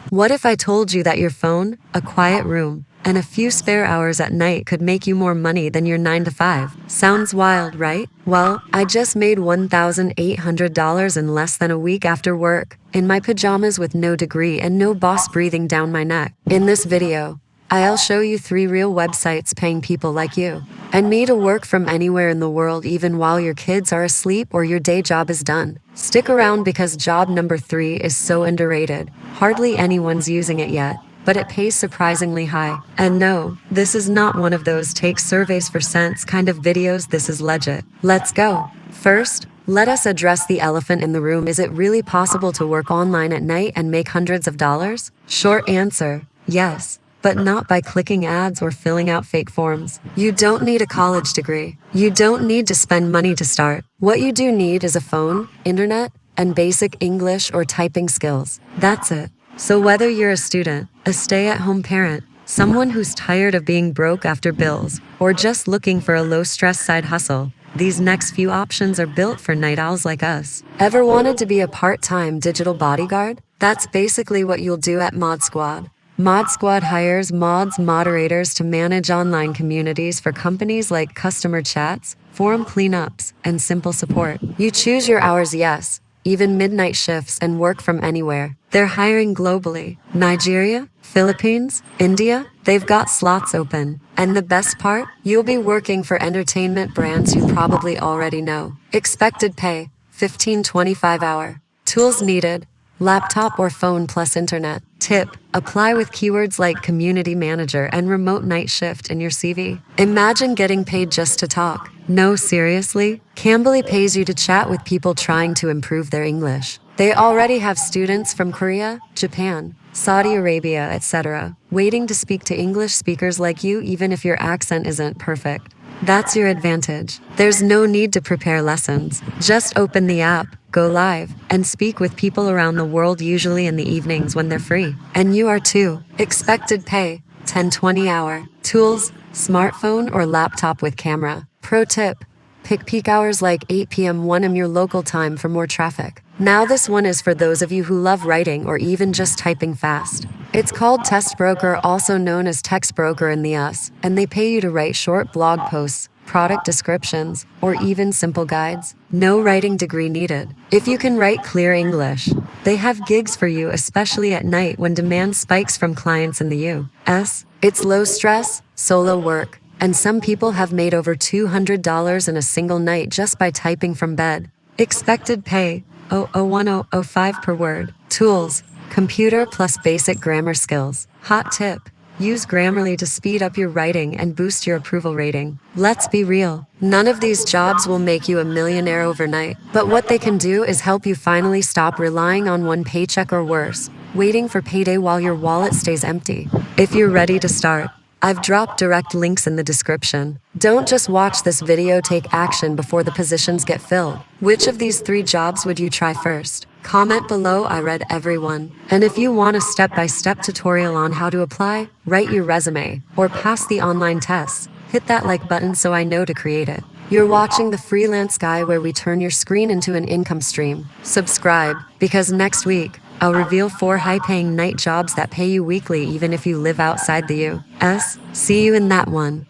What if I told you that your phone, a quiet room, and a few spare hours at night could make you more money than your 9 to 5? Sounds wild, right? Well, I just made $1,800 in less than a week after work, in my pajamas with no degree and no boss breathing down my neck. In this video, I'll show you 3 real websites paying people like you and me to work from anywhere in the world, even while your kids are asleep or your day job is done. Stick around because job number 3 is so underrated. Hardly anyone's using it yet, but it pays surprisingly high. And no, this is not one of those take surveys for cents kind of videos. This is legit. Let's go. First, let us address the elephant in the room. Is it really possible to work online at night and make hundreds of dollars? Short answer, yes. But not by clicking ads or filling out fake forms. You don't need a college degree. You don't need to spend money to start. What you do need is a phone, internet, and basic English or typing skills. That's it. So whether you're a student, a stay-at-home parent, someone who's tired of being broke after bills, or just looking for a low-stress side hustle, these next few options are built for night owls like us. Ever wanted to be a part-time digital bodyguard? That's basically what you'll do at Mod Squad. Mod Squad hires moderators to manage online communities for companies like customer chats, forum cleanups, and simple support. You choose your hours, yes, even midnight shifts, and work from anywhere. They're hiring globally. Nigeria, Philippines, India, they've got slots open. And the best part? You'll be working for entertainment brands you probably already know. Expected pay, $15.25 hour. Tools needed, laptop or phone plus internet. Tip, apply with keywords like community manager and remote night shift in your CV. Imagine getting paid just to talk. No, seriously, Cambly pays you to chat with people trying to improve their English. They already have students from Korea, Japan, Saudi Arabia, etc., waiting to speak to English speakers like you even if your accent isn't perfect. That's your advantage. There's no need to prepare lessons. Just open the app, go live, and speak with people around the world, usually in the evenings when they're free. And you are too. Expected pay, $10.20 hour. Tools, smartphone or laptop with camera. Pro tip, pick peak hours like 8 p.m. 1 a.m. your local time for more traffic. Now this one is for those of you who love writing or even just typing fast. It's called Test Broker, also known as Text Broker in the US, and they pay you to write short blog posts, product descriptions, or even simple guides. No writing degree needed. If you can write clear English, they have gigs for you, especially at night when demand spikes from clients in the US. It's low stress, solo work, and some people have made over $200 in a single night just by typing from bed. Expected pay, 0.01005 per word. Tools, computer plus basic grammar skills. Hot tip, use Grammarly to speed up your writing and boost your approval rating. Let's be real, none of these jobs will make you a millionaire overnight, but what they can do is help you finally stop relying on one paycheck or worse, waiting for payday while your wallet stays empty. If you're ready to start, I've dropped direct links in the description. Don't just watch this video, take action before the positions get filled. Which of these 3 jobs would you try first? Comment below, I read every one. And if you want a step-by-step tutorial on how to apply, write your resume, or pass the online tests, hit that like button so I know to create it. You're watching the Freelance Guy, where we turn your screen into an income stream. Subscribe, because next week, I'll reveal 4 high-paying night jobs that pay you weekly even if you live outside the US. See you in that one.